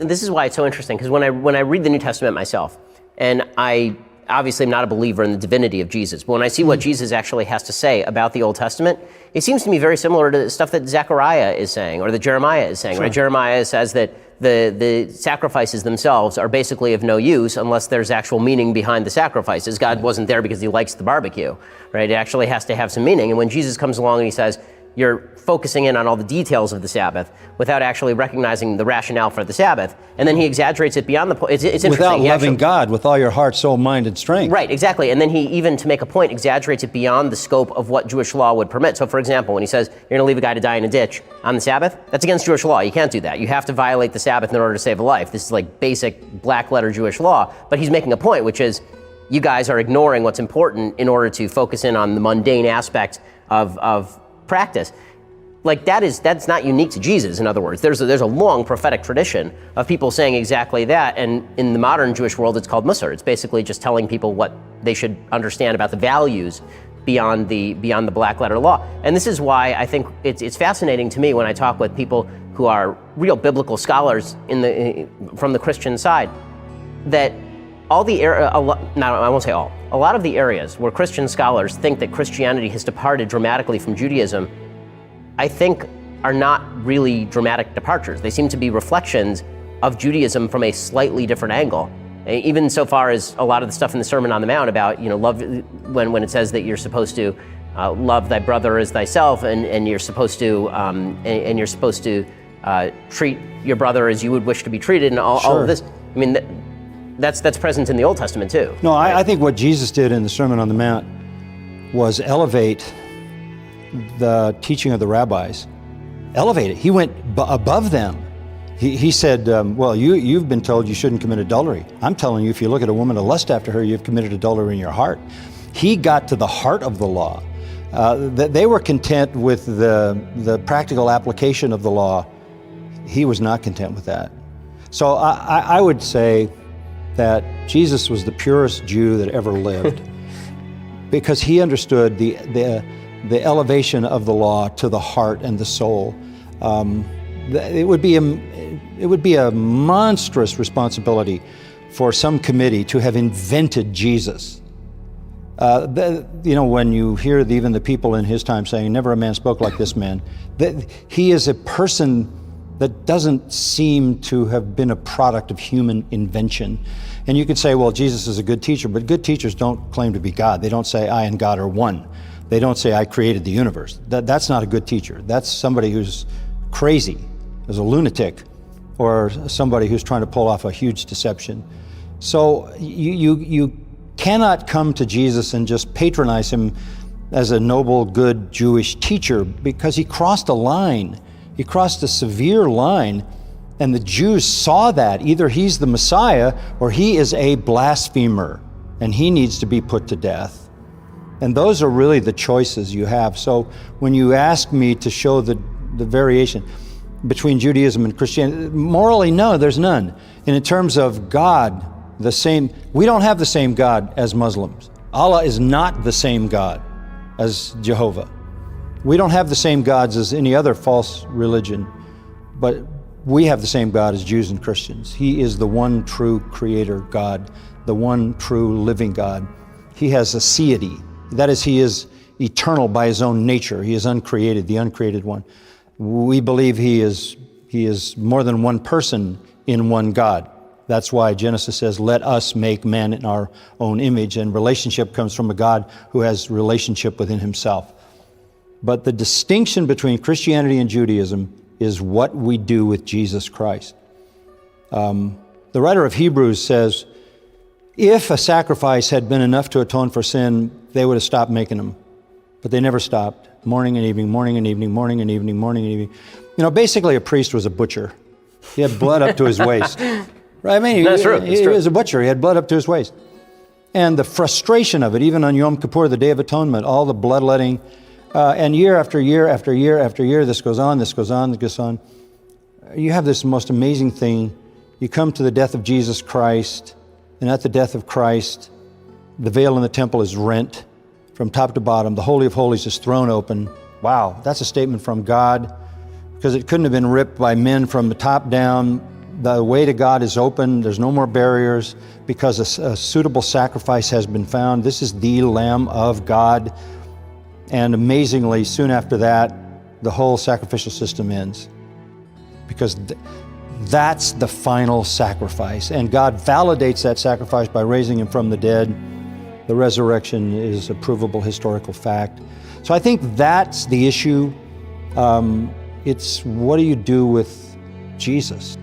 this is why it's so interesting, because when I read the New Testament myself, and I obviously am not a believer in the divinity of Jesus, but when I see what Jesus actually has to say about the Old Testament, it seems to me very similar to the stuff that Zechariah is saying, or that Jeremiah is saying, right? Jeremiah says that the sacrifices themselves are basically of no use unless there's actual meaning behind the sacrifices. God wasn't there because he likes the barbecue, right? It actually has to have some meaning. And when Jesus comes along and he says, you're focusing in on all the details of the Sabbath without actually recognizing the rationale for the Sabbath, and then he exaggerates it beyond the point. It's interesting. Without loving God with all your heart, soul, mind, and strength. Right, exactly. And then he, even to make a point, exaggerates it beyond the scope of what Jewish law would permit. So for example, when he says, you're going to leave a guy to die in a ditch on the Sabbath, that's against Jewish law. You can't do that. You have to violate the Sabbath in order to save a life. This is like basic black letter Jewish law. But he's making a point, which is, you guys are ignoring what's important in order to focus in on the mundane aspect of practice. Like that's not unique to Jesus. In other words, there's a long prophetic tradition of people saying exactly that, and in the modern Jewish world, it's called Musar. It's basically just telling people what they should understand about the values beyond the black letter law. And this is why I think it's fascinating to me when I talk with people who are real biblical scholars from the Christian side, that all the I won't say all, a lot of the areas where Christian scholars think that Christianity has departed dramatically from Judaism, I think are not really dramatic departures. They seem to be reflections of Judaism from a slightly different angle. Even so far as a lot of the stuff in the Sermon on the Mount about, love, when it says that you're supposed to love thy brother as thyself, and you're supposed to treat your brother as you would wish to be treated, and all of this. I mean, that's present in the Old Testament too. No, I think what Jesus did in the Sermon on the Mount was elevate the teaching of the rabbis. Elevate it. He went above them. He said, well, you've been told you shouldn't commit adultery. I'm telling you, if you look at a woman to lust after her, you've committed adultery in your heart. He got to the heart of the law. They were content with the practical application of the law. He was not content with that. So I would say that Jesus was the purest Jew that ever lived because he understood the elevation of the law to the heart and the soul. It would be a monstrous responsibility for some committee to have invented Jesus. When you hear even the people in his time saying, never a man spoke like this man, that he is a person that doesn't seem to have been a product of human invention. And you could say, well, Jesus is a good teacher, but good teachers don't claim to be God. They don't say, I and God are one. They don't say, I created the universe. That's not a good teacher. That's somebody who's crazy, is a lunatic, or somebody who's trying to pull off a huge deception. So you cannot come to Jesus and just patronize him as a noble, good Jewish teacher, because he crossed a line. He crossed a severe line, and the Jews saw that. Either he's the Messiah or he is a blasphemer, and he needs to be put to death. And those are really the choices you have. So when you ask me to show the variation between Judaism and Christianity, morally, no, there's none. And in terms of God, we don't have the same God as Muslims. Allah is not the same God as Jehovah. We don't have the same gods as any other false religion, but we have the same God as Jews and Christians. He is the one true creator God, the one true living God. He has a aseity. That is, he is eternal by his own nature. He is uncreated, the uncreated one. We believe he is more than one person in one God. That's why Genesis says, let us make man in our own image. And relationship comes from a God who has relationship within himself. But the distinction between Christianity and Judaism is what we do with Jesus Christ. The writer of Hebrews says, if a sacrifice had been enough to atone for sin, they would have stopped making them. But they never stopped. Morning and evening, morning and evening, morning and evening, morning and evening. Basically a priest was a butcher. He had blood up to his waist. Right? I mean, he was a butcher. He had blood up to his waist. And the frustration of it, even on Yom Kippur, the Day of Atonement, all the bloodletting, and year after year after year after year, this goes on, this goes on, this goes on. You have this most amazing thing. You come to the death of Jesus Christ, and at the death of Christ, the veil in the temple is rent from top to bottom. The Holy of Holies is thrown open. Wow, that's a statement from God, because it couldn't have been ripped by men from the top down. the way to God is open. There's no more barriers because a suitable sacrifice has been found. This is the Lamb of God. And amazingly, soon after that, the whole sacrificial system ends. Because that's the final sacrifice. And God validates that sacrifice by raising him from the dead. The resurrection is a provable historical fact. So I think that's the issue. It's what do you do with Jesus?